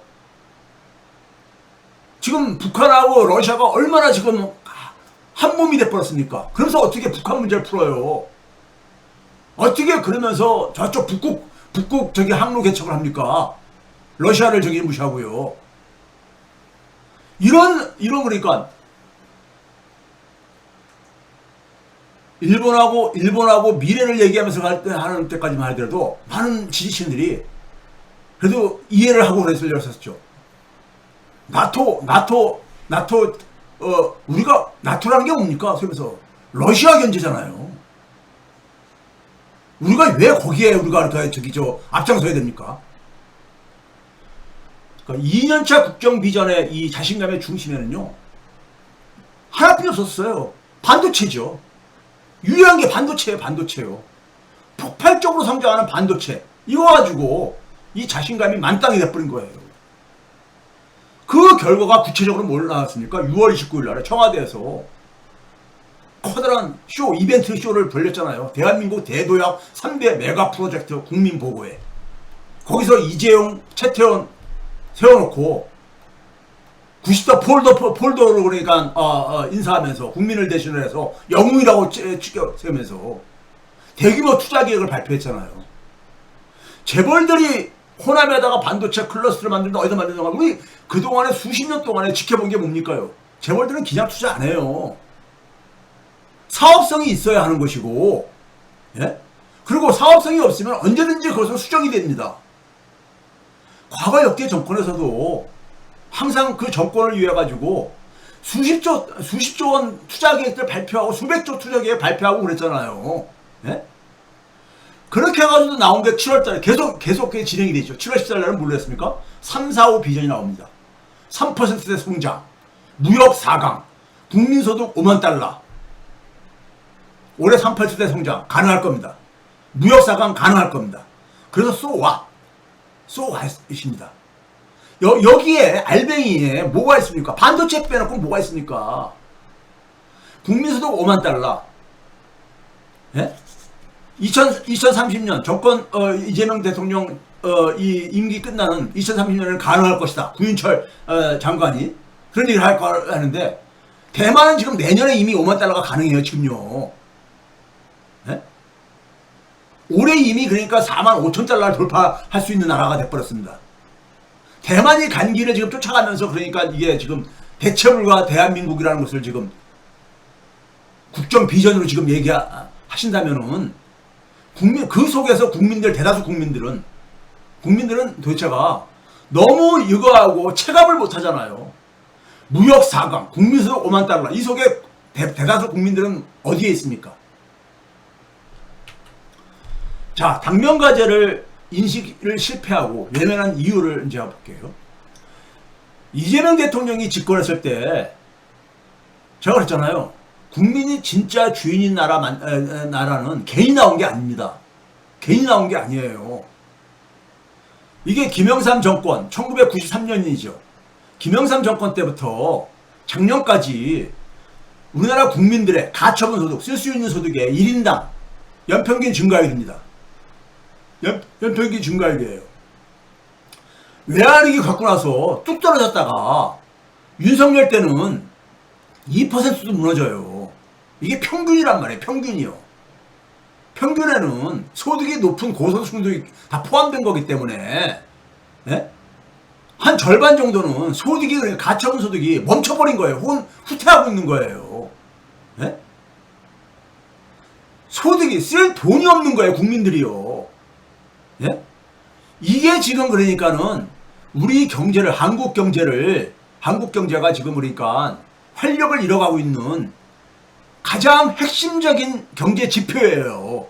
지금 북한하고 러시아가 얼마나 지금 한 몸이 돼버렸습니까? 그러면서 어떻게 북한 문제를 풀어요? 어떻게 그러면서 저쪽 북극 항로 개척을 합니까? 러시아를 무시하고요. 이런 그러니까 일본하고 미래를 얘기하면서 하는 때까지만 하더라도 많은 지지층들이 그래도 이해를 하고 그랬었죠. 우리가 나토라는 게 뭡니까? 그러면서 러시아 견제잖아요. 우리가 왜 거기에 앞장서야 됩니까? 그러니까 2년차 국정 비전의 이 자신감의 중심에는요, 하나뿐이 없었어요. 반도체죠. 유일한 게 반도체예요. 폭발적으로 성장하는 반도체. 이거 가지고 이 자신감이 만땅이 돼버린 거예요. 그 결과가 구체적으로 뭘 나왔습니까? 6월 29일 날에 청와대에서 커다란 이벤트 쇼를 벌렸잖아요. 대한민국 대도약 3대 메가 프로젝트 국민보고회. 거기서 이재용, 최태원 세워놓고 90도 폴더로 그러니까 인사하면서 국민을 대신을 해서 영웅이라고 세우면서 대규모 투자 계획을 발표했잖아요. 재벌들이 호남에다가 반도체 클러스터를 만든다, 어디다 만든다. 우리 그동안에 수십 년 동안에 지켜본 게 뭡니까요? 재벌들은 그냥 투자 안 해요. 사업성이 있어야 하는 것이고, 예? 그리고 사업성이 없으면 언제든지 그것은 수정이 됩니다. 과거 역대 정권에서도 항상 그 정권을 위해 가지고 수십조 원 투자 계획들 발표하고 수백조 투자 계획 발표하고 그랬잖아요. 예? 그렇게 해가지고 나온 게 7월달에 계속 진행이 되죠. 7월 14일날은 뭘로 했습니까? 3, 4, 5 비전이 나옵니다. 3%대 성장, 무역 4강, 국민소득 5만 달러. 올해 3%대 성장 가능할 겁니다. 무역 4강 가능할 겁니다. 그래서 쏘아입니다. 여기에 알뱅이에 뭐가 있습니까? 반도체 빼놓고 뭐가 있습니까? 국민소득 5만 달러. 예? 2030년 정권 이재명 대통령 이 임기 끝나는 2030년에는 가능할 것이다. 구윤철 장관이 그런 얘기를 하는데 대만은 지금 내년에 이미 5만 달러가 가능해요. 지금요. 예? 올해 이미 그러니까 4만 5천 달러를 돌파할 수 있는 나라가 돼버렸습니다. 대만이 간 길을 지금 쫓아가면서 그러니까 이게 지금 대체불가 대한민국이라는 것을 지금 국정 비전으로 지금 얘기하신다면은 그 속에서 대다수 국민들은 도대체가 너무 이거하고 체감을 못 하잖아요. 무역 4강, 국민소득 5만 달러. 이 속에 대다수 국민들은 어디에 있습니까? 자, 당면과제를 인식을 실패하고 외면한 이유를 이제 볼게요. 이재명 대통령이 집권했을 때 제가 그랬잖아요. 국민이 진짜 주인인 나라는 괜히 나온 게 아닙니다. 괜히 나온 게 아니에요. 이게 김영삼 정권 1993년이죠. 김영삼 정권 때부터 작년까지 우리나라 국민들의 가처분 소득, 쓸 수 있는 소득의 1인당 연평균 증가율입니다. 연평균 증가율이에요. 외환위기 갖고 나서 뚝 떨어졌다가 윤석열 때는 2%도 무너져요. 이게 평균이란 말이에요. 평균이요. 평균에는 소득이 높은 고소득이 다 포함된 거기 때문에 예? 한 절반 정도는 소득이 가처분 소득이 멈춰버린 거예요. 혹은 후퇴하고 있는 거예요. 예? 소득이 쓸 돈이 없는 거예요. 국민들이요. 예? 이게 지금 그러니까는 우리 경제를 한국 경제가 지금 그러니까 활력을 잃어가고 있는 가장 핵심적인 경제 지표예요.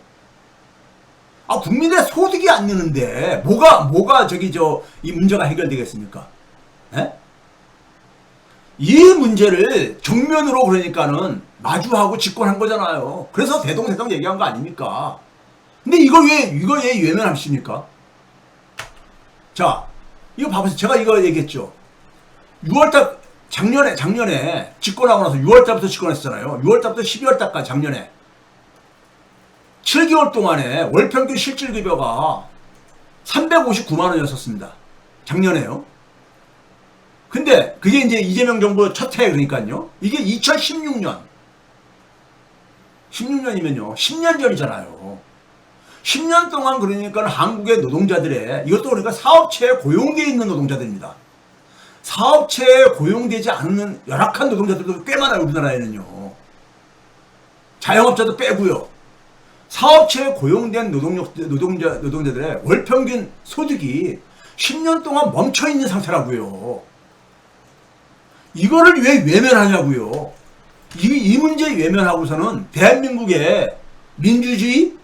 아, 국민의 소득이 안 느는데 뭐가 이 문제가 해결되겠습니까? 예? 이 문제를 정면으로 그러니까는 마주하고 집권한 거잖아요. 그래서 대동대동 얘기한 거 아닙니까? 근데 이거 왜 외면하십니까? 자, 이거 봐보세요. 제가 이거 얘기했죠. 6월달 작년에 집권하고 나서 6월달부터 집권했잖아요. 6월달부터 12월달까지 작년에 7개월 동안에 월평균 실질급여가 359만 원이었습니다. 작년에요. 근데 그게 이제 이재명 정부 첫 해 그러니까요. 이게 2016년이면요. 10년 전이잖아요. 10년 동안 그러니까 한국의 노동자들의 이것도 그러니까 사업체에 고용되어 있는 노동자들입니다. 사업체에 고용되지 않는 열악한 노동자들도 꽤 많아요. 우리나라에는요. 자영업자도 빼고요. 사업체에 고용된 노동자들의 월평균 소득이 10년 동안 멈춰있는 상태라고요. 이거를 왜 외면하냐고요. 이 문제 외면하고서는 대한민국의 민주주의,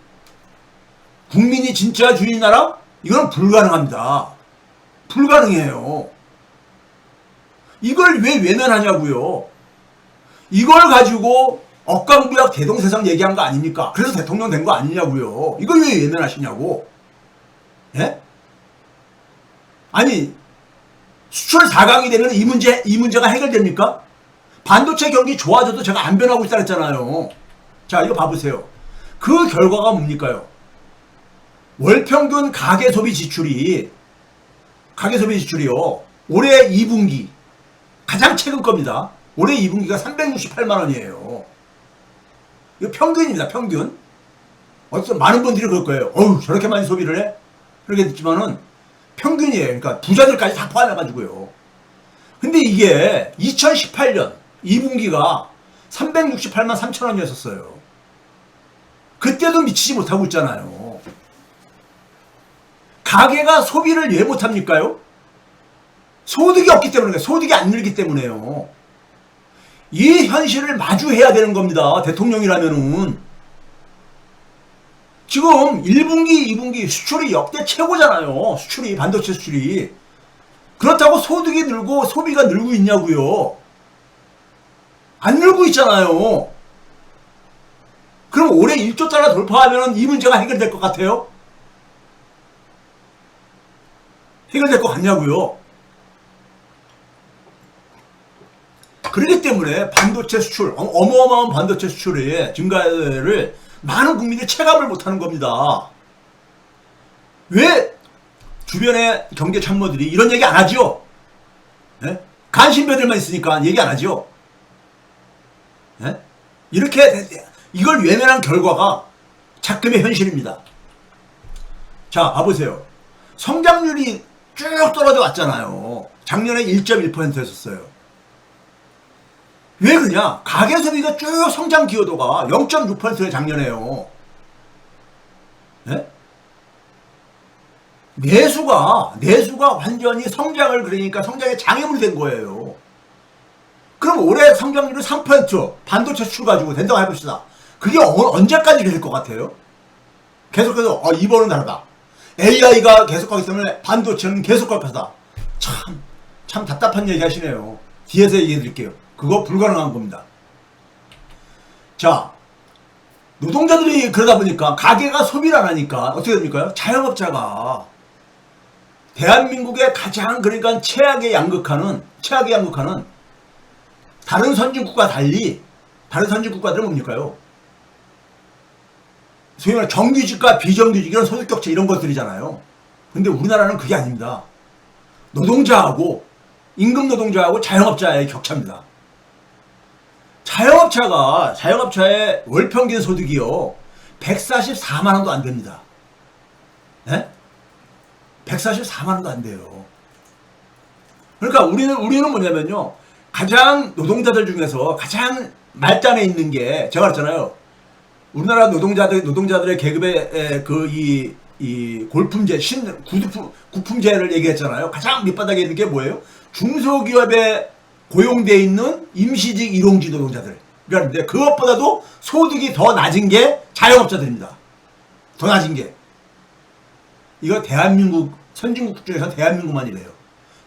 국민이 진짜 주인 나라? 이건 불가능합니다. 불가능해요. 이걸 왜 외면하냐고요. 이걸 가지고 억강부약 대동세상 얘기한 거 아닙니까? 그래서 대통령 된 거 아니냐고요. 이걸 왜 외면하시냐고. 예? 아니 수출 4강이 되면 이 문제가 해결됩니까? 반도체 경기 좋아져도 제가 안 변하고 있다 했잖아요. 자, 이거 봐보세요. 그 결과가 뭡니까요? 월평균 가계소비 지출이요. 올해 2분기 가장 최근 겁니다. 올해 2분기가 368만 원이에요. 이거 평균입니다. 평균. 어쨌든 많은 분들이 그럴 거예요. 어우, 저렇게 많이 소비를 해? 그렇게 듣지만은 평균이에요. 그러니까 부자들까지 다 포함해가지고요. 근데 이게 2018년 2분기가 368만 3천 원이었어요. 그때도 미치지 못하고 있잖아요. 가게가 소비를 왜 못합니까요? 소득이 없기 때문에, 소득이 안 늘기 때문에요. 이 현실을 마주해야 되는 겁니다. 대통령이라면은. 지금 1분기, 2분기 수출이 역대 최고잖아요. 반도체 수출이. 그렇다고 소득이 늘고 소비가 늘고 있냐고요. 안 늘고 있잖아요. 그럼 올해 1조 달러 돌파하면 이 문제가 해결될 것 같아요? 해결될 것 같냐고요. 그렇기 때문에 반도체 수출, 어마어마한 반도체 수출의 증가를 많은 국민들이 체감을 못하는 겁니다. 왜 주변의 경제 참모들이 이런 얘기 안 하죠? 네? 간신배들만 있으니까 얘기 안 하죠? 네? 이렇게 이걸 외면한 결과가 작금의 현실입니다. 자, 봐보세요. 성장률이 쭉 떨어져 왔잖아요. 작년에 1.1%였었어요. 왜 그러냐? 가계소비가 쭉 성장 기여도가 0.6%의 작년에요. 네? 내수가 완전히 성장을 그러니까 성장의 장애물이 된 거예요. 그럼 올해 성장률이 3% 반도체 수출 가지고 된다고 해봅시다. 그게 언제까지 될 것 같아요? 계속해서 이번은 다르다. AI가 계속하기 때문에 반도체는 계속할 것이다. 참 답답한 얘기 하시네요. 뒤에서 얘기해 드릴게요. 그거 불가능한 겁니다. 자, 노동자들이 그러다 보니까 가게가 소비를 안 하니까 어떻게 됩니까? 자영업자가 대한민국의 가장 그러니까 최악의 양극화는 다른 선진국과 달리 다른 선진국가들은 뭡니까요? 소위 말해 정규직과 비정규직 이런 소득격차 이런 것들이잖아요. 근데 우리나라는 그게 아닙니다. 노동자하고 임금 노동자하고 자영업자의 격차입니다. 자영업자의 월 평균 소득이요 144만 원도 안 됩니다. 네? 144만 원도 안 돼요. 그러니까 우리는 뭐냐면요. 가장 노동자들 중에서 가장 말단에 있는 게 제가 그랬잖아요. 우리나라 노동자들의 계급의 이 골품제, 구품제를 얘기했잖아요. 가장 밑바닥에 있는 게 뭐예요? 중소기업에 고용되어 있는 임시직 일용직 노동자들. 그런데 그것보다도 소득이 더 낮은 게 자영업자들입니다. 더 낮은 게. 이거 대한민국, 선진국 중에서 대한민국만이래요.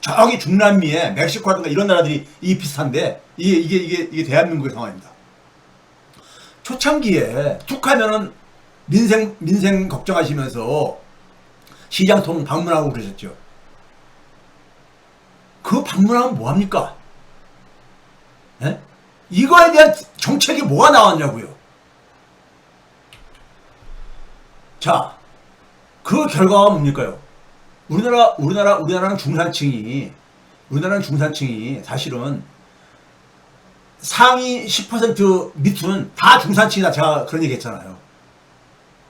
저기 중남미에 멕시코라든가 이런 나라들이 비슷한데, 이게 대한민국의 상황입니다. 초창기에 툭 하면은 민생 걱정하시면서 시장통 방문하고 그러셨죠. 그 방문하면 뭐합니까? 예? 이거에 대한 정책이 뭐가 나왔냐고요. 자, 그 결과가 뭡니까요? 우리나라는 중산층이 사실은 상위 10% 밑은 다 중산층이다. 제가 그런 얘기 했잖아요.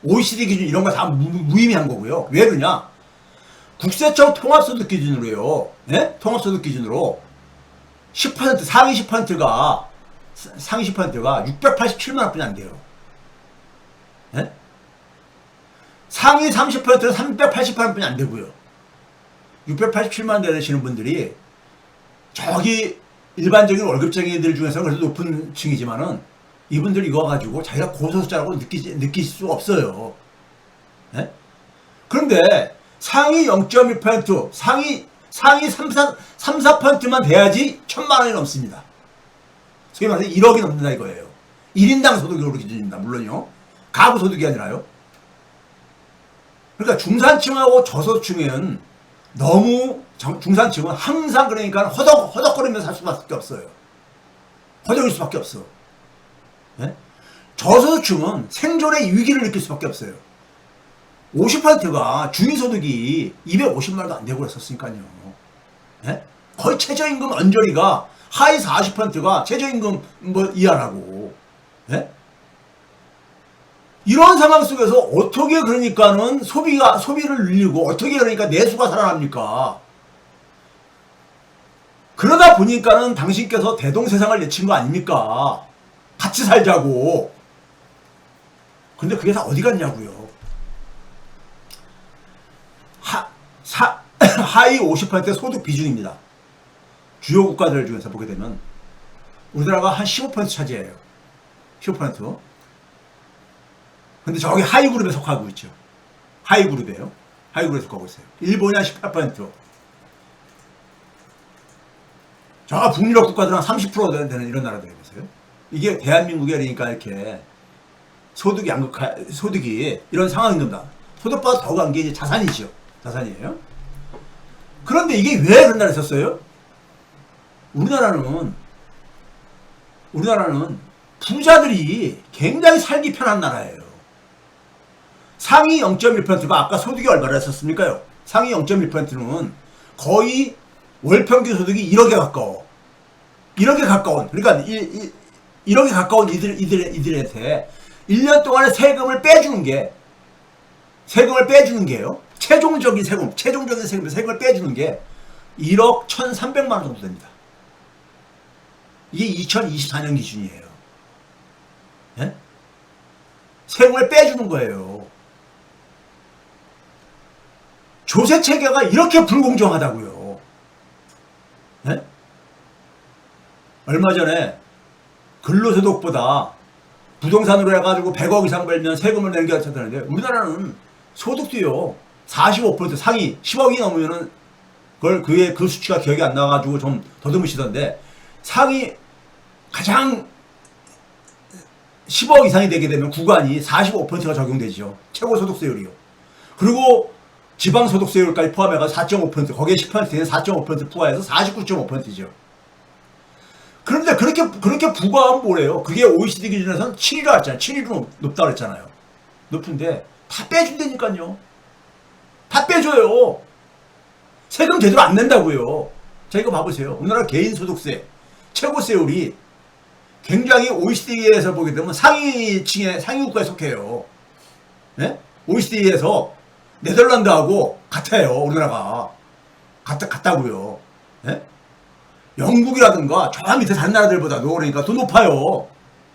OECD 기준 이런 거 다 무의미한 거고요. 왜 그러냐? 국세청 통합소득 기준으로요. 네? 통합소득 기준으로 10% 상위 10%가 687만 원뿐이 안 돼요. 네? 상위 30%는 388만 원뿐이 안 되고요. 687만 원 되시는 분들이 저기 일반적인 월급쟁이들 중에서 그래도 높은 층이지만은 이분들 이거 가지고 자기가 고소득자라고 느끼실 수가 없어요. 네? 그런데 상위 0.1% 상위 3-4%만 돼야지 1,000만 원이 넘습니다. 소위 말해서 1억이 넘는다 이거예요. 1인당 소득으로 기준입니다. 물론요. 가구 소득이 아니라요. 그러니까 중산층하고 저소득층은 너무 중산층은 항상 그러니까 허덕거리면서 살 수밖에 없어요. 허덕일 수밖에 없어. 네? 저소득층은 생존의 위기를 느낄 수밖에 없어요. 50%가 중위소득이 250만 원도 안 되고 그랬었으니까요. 네? 거의 최저임금 언저리가 하위 40%가 최저임금 이하라고. 네? 이런 상황 속에서 어떻게 그러니까는 소비를 늘리고 어떻게 그러니까 내수가 살아납니까? 그러다 보니까는 당신께서 대동세상을 내친 거 아닙니까? 같이 살자고. 근데 그게 다 어디 갔냐고요. 하위 50% 소득 비중입니다. 주요 국가들 중에서 보게 되면 우리나라가 한 15% 차지해요. 15%. 근데 저기 하위 그룹에 속하고 있죠. 하위 그룹이에요. 하위 그룹에 속하고 있어요. 일본이 한 18%. 저 북유럽 국가들은 한 30% 되는 이런 나라들이 있어요. 이게 대한민국에 그러니까 이렇게 소득이 이런 상황인 겁니다. 소득보다 더 간 게 이제 자산이죠. 자산이에요. 그런데 이게 왜 그런 나라에 있었어요? 우리나라는 부자들이 굉장히 살기 편한 나라예요. 상위 0.1%가 아까 소득이 얼마나 했었습니까요? 상위 0.1%는 거의 월 평균 소득이 1억에 가까워. 1억에 가까운, 그러니까 1억에 가까운 이들한테 1년 동안에 세금을 빼주는 게요. 최종적인 세금을 빼주는 게 1억 1,300만 원 정도 됩니다. 이게 2024년 기준이에요. 예? 세금을 빼주는 거예요. 조세 체계가 이렇게 불공정하다고요. 예? 얼마 전에 근로소득보다 부동산으로 해가지고 100억 이상 벌면 세금을 내는 게 괜찮다는데 우리나라는 소득도요 45% 상위 10억이 넘으면은 그 수치가 기억이 안 나가지고 좀 더듬으시던데 상위 가장 10억 이상이 되게 되면 구간이 45%가 적용되죠. 최고소득세율이요. 그리고 지방소득세율까지 포함해가지고 4.5% 거기에 10%는 4.5% 부과해서 49.5%죠. 그런데 그렇게 부과하면 뭐래요? 그게 OECD 기준에서는 7위로 했잖아요. 7위로 높다고 그랬잖아요. 높은데 다 빼준다니까요. 다 빼줘요. 세금 제대로 안 낸다고요. 자, 이거 봐보세요. 우리나라 개인소득세 최고세율이 굉장히 OECD에서 보게 되면 상위층의 상위 국가에 속해요. 네? OECD에서 네덜란드하고 같아요. 우리나라가 같다고요. 네? 영국이라든가 저 밑에 다른 나라들보다도 그러니까 더 높아요.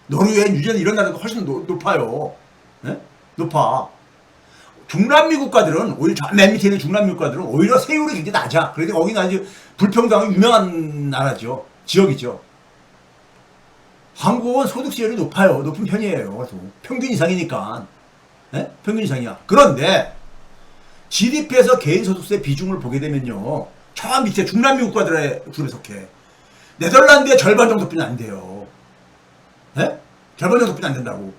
노르웨이, 뉴질랜드 이런 나라도 훨씬 높아요. 네? 높아. 중남미 국가들은 오히려 맨 밑에 있는 중남미 국가들은 오히려 세율이 굉장히 낮아. 그래서 거기는 아주 불평등하게 유명한 나라죠. 지역이죠. 한국은 소득세율이 높아요. 높은 편이에요. 평균 이상이니까. 네? 평균 이상이야. 그런데 GDP에서 개인소득세 비중을 보게 되면요. 저 밑에 중남미 국가들의 그룹에 속해. 네덜란드의 절반 정도뿐이 안 돼요. 네? 절반 정도뿐이 안 된다고.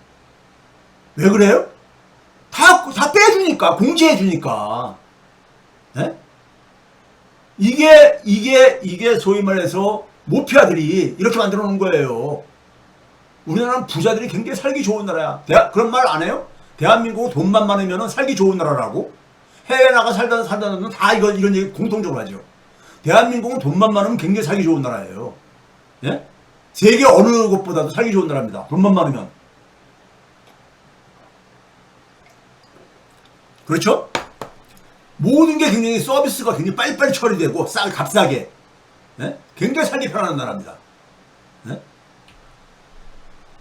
왜 그래요? 다 빼주니까, 공제해주니까. 네? 이게 소위 말해서 모피아들이 이렇게 만들어 놓은 거예요. 우리나라는 부자들이 굉장히 살기 좋은 나라야. 그런 말 안 해요? 대한민국은 돈만 많으면 살기 좋은 나라라고? 해외 나가 살다는 다 이런 얘기 공통적으로 하죠. 대한민국은 돈만 많으면 굉장히 살기 좋은 나라예요. 예? 세계 어느 곳보다도 살기 좋은 나라입니다. 돈만 많으면. 그렇죠? 모든 게 굉장히 서비스가 굉장히 빨리빨리 처리되고 값싸게. 예? 굉장히 살기 편한 나라입니다. 예?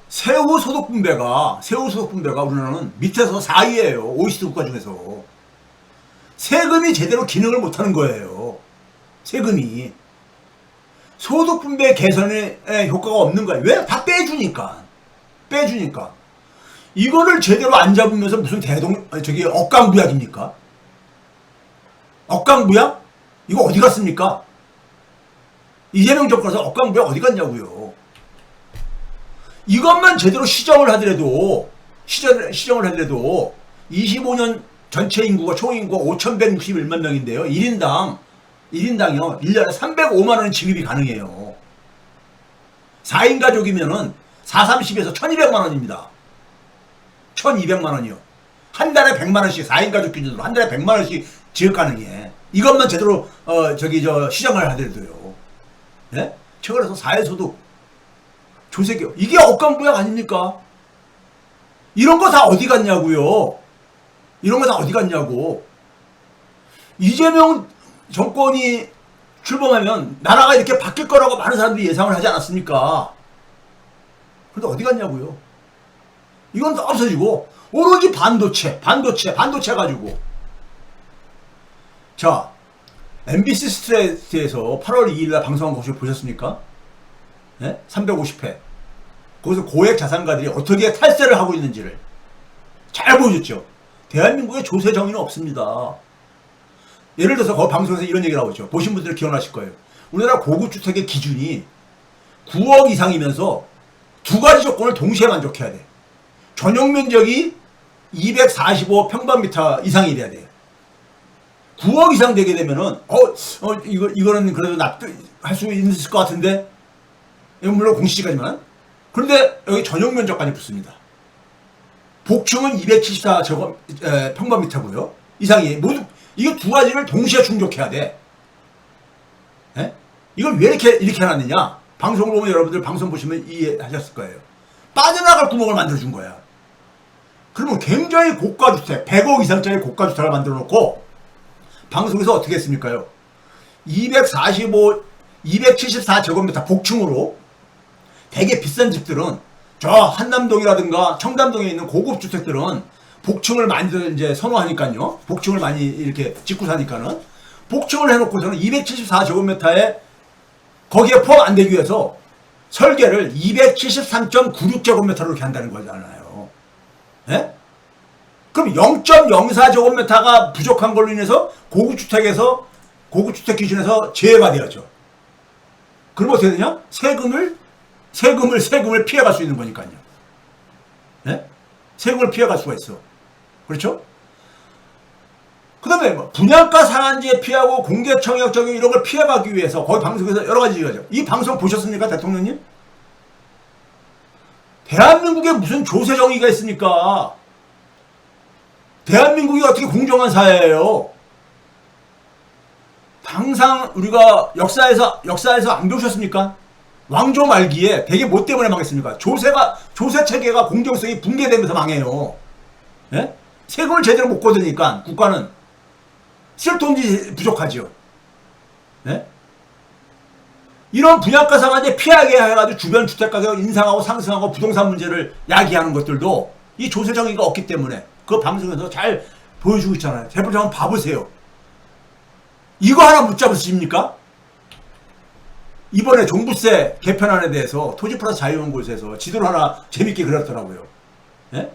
세후 소득 분배가 우리나라는 밑에서 4위예요. OECD 국가 중에서. 세금이 제대로 기능을 못하는 거예요. 세금이. 소득 분배 개선에 효과가 없는 거예요. 왜? 다 빼주니까. 이거를 제대로 안 잡으면서 무슨 억강부약입니까? 억강부약? 이거 어디 갔습니까? 이재명 정권에서 억강부약 어디 갔냐고요. 이것만 제대로 시정을 하더라도 25년 전체 인구가 총 인구가 5,161만 명인데요. 1인당요. 1년에 305만 원 지급이 가능해요. 4인 가족이면은 430에서 1,200만 원입니다. 1,200만 원이요. 한 달에 100만 원씩 4인 가족 기준으로 한 달에 100만 원씩 지급 가능해. 이것만 제대로 시정을 하더라도요. 네? 최근에서 사회소득 조세교 이게 억강부약 아닙니까? 이런 거 다 어디 갔냐고요. 이재명 정권이 출범하면 나라가 이렇게 바뀔 거라고 많은 사람들이 예상을 하지 않았습니까? 그런데 어디 갔냐고요. 이건 다 없어지고 오로지 반도체 가지고. 자, MBC 스트레이트에서 8월 2일날 방송한 거 혹시 보셨습니까? 네? 350회. 거기서 고액 자산가들이 어떻게 탈세를 하고 있는지를 잘 보여줬죠. 대한민국에 조세 정의는 없습니다. 예를 들어서 그 방송에서 이런 얘기 나오죠. 보신 분들 기억나실 거예요. 우리나라 고급주택의 기준이 9억 이상이면서 두 가지 조건을 동시에 만족해야 돼. 전용 면적이 245평방미터 이상이 돼야 돼. 9억 이상 되게 되면은 이거는 그래도 납득할 수 있을 것 같은데, 이건 물론 공시지가지만, 그런데 여기 전용 면적까지 붙습니다. 복층은 274평방미터고요. 이상이 모두 이거 두 가지를 동시에 충족해야 돼. 에? 이걸 왜 이렇게 해놨느냐? 방송을 보면 여러분들 방송 보시면 이해하셨을 거예요. 빠져나갈 구멍을 만들어준 거야. 그러면 굉장히 고가주택, 100억 이상짜리 고가주택을 만들어 놓고 방송에서 어떻게 했습니까요? 274제곱미터 복층으로 되게 비싼 집들은 저 한남동이라든가 청담동에 있는 고급 주택들은 복층을 많이들 이제 선호하니까요. 복층을 많이 이렇게 짓고 사니까는 복층을 해놓고서는 274제곱미터에 거기에 포함 안 되기 위해서 설계를 273.96제곱미터로 이렇게 한다는 거잖아요. 예? 그럼 0.04제곱미터가 부족한 걸로 인해서 고급주택 기준에서 제외가 되었죠. 그럼 어떻게 되냐? 세금을 피해갈 수 있는 거니까요. 네? 세금을 피해갈 수가 있어. 그렇죠? 그 다음에 뭐 분양가 상한제 피하고 공개청약 적용 이런 걸 피해가기 위해서 거기 방송에서 여러 가지 얘기하죠. 이 방송 보셨습니까, 대통령님? 대한민국에 무슨 조세 정의가 있습니까? 대한민국이 어떻게 공정한 사회예요? 항상 우리가 역사에서 안 배우셨습니까? 왕조 말기에 되게 뭐 때문에 망했습니까? 조세 체계가 공정성이 붕괴되면서 망해요. 예? 세금을 제대로 못 걷으니까 국가는 쓸돈이 부족하지요. 예? 이런 분양가 상한제 피하게 해가지고 주변 주택 가격 인상하고 상승하고 부동산 문제를 야기하는 것들도 이 조세 정의가 없기 때문에 그 방송에서 잘 보여주고 있잖아요. 제발 한번 봐보세요. 이거 하나 못 잡으십니까? 이번에 종부세 개편안에 대해서 토지플러스 자유연구소에서 지도를 하나 재밌게 그렸더라고요. 예?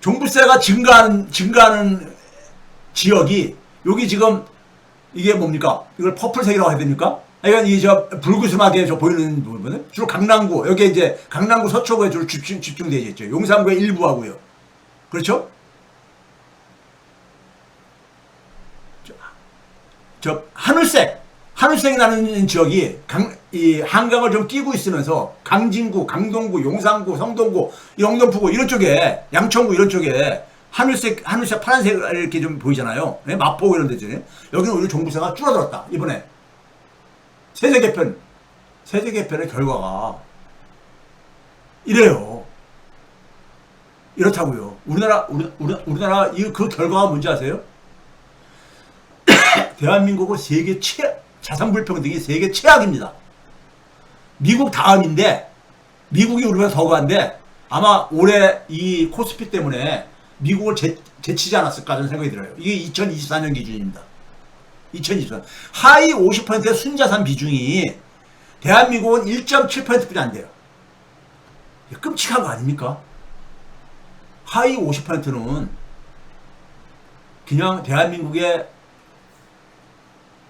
종부세가 증가하는 지역이 여기 지금 이게 뭡니까? 이걸 퍼플색이라고 해야 됩니까? 그러니까 이게 저 불구스하게 보이는 부분은 주로 강남구, 여기 이제 강남구 서초구에 주로 집중되어 있죠. 용산구의 일부하고요. 그렇죠? 저 하늘색이 나는 지역이 이 한강을 좀 끼고 있으면서 강진구, 강동구, 용산구, 성동구, 영등포구 이런 쪽에, 양천구 이런 쪽에 하늘색 파란색 이렇게 좀 보이잖아요. 네? 마포구 이런 데죠. 여기는 오히려 종부세가 줄어들었다. 이번에 세제 개편의 결과가 이래요. 이렇다고요. 우리나라 그 결과가 뭔지 아세요? 대한민국은 세계 자산 불평등이 세계 최악입니다. 미국 다음인데, 미국이 우리보다 더 가는데, 아마 올해 이 코스피 때문에 미국을 제치지 않았을까 하는 생각이 들어요. 이게 2024년 기준입니다. 2024년. 하위 50%의 순자산 비중이 대한민국은 1.7%뿐이 안 돼요. 끔찍한 거 아닙니까? 하위 50%는 그냥 대한민국의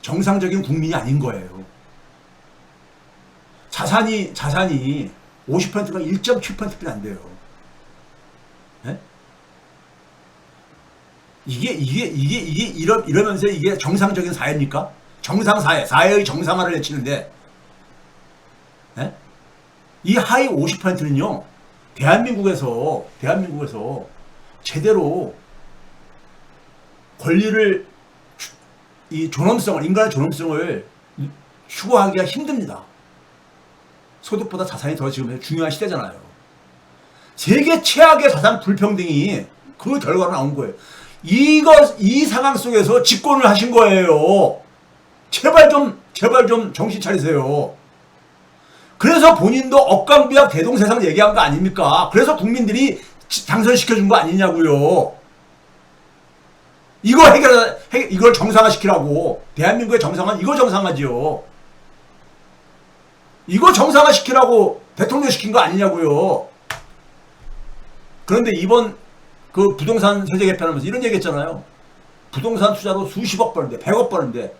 정상적인 국민이 아닌 거예요. 자산이 50%가 1.7%뿐이 안 돼요. 네? 이러면서 이게 정상적인 사회입니까? 사회의 정상화를 외치는데, 네? 이 하위 50%는요, 대한민국에서 제대로 권리를, 인간의 존엄성을 추구하기가 힘듭니다. 소득보다 자산이 더 지금 중요한 시대잖아요. 세계 최악의 자산 불평등이 그 결과로 나온 거예요. 이 상황 속에서 집권을 하신 거예요. 제발 좀 정신 차리세요. 그래서 본인도 억강비약 대동세상 얘기한 거 아닙니까? 그래서 국민들이 당선시켜준 거 아니냐고요. 이걸 정상화시키라고. 대한민국의 정상화는 이거 정상화지요. 이거 정상화시키라고 대통령 시킨 거 아니냐고요. 그런데 이번 그 부동산 세제 개편하면서 이런 얘기 했잖아요. 부동산 투자로 수십억 버는데, 100억 버는데,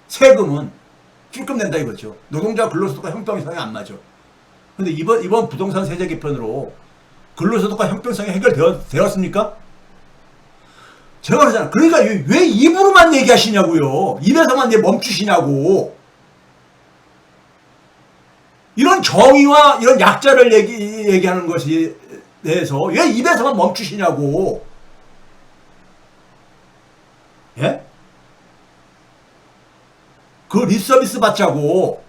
세금은 찔끔낸다 이거죠. 노동자 근로소득과 형평성이 안 맞아. 근데 이번 부동산 세제 개편으로 근로소득과 형평성이 해결되었습니까? 제가 그러잖아. 그러니까 왜 입으로만 얘기하시냐고요. 입에서만 멈추시냐고. 이런 정의와 이런 약자를 얘기하는 것에 대해서 왜 입에서만 멈추시냐고. 예? 그 립서비스 받자고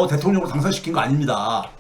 대통령으로 당선시킨 거 아닙니다.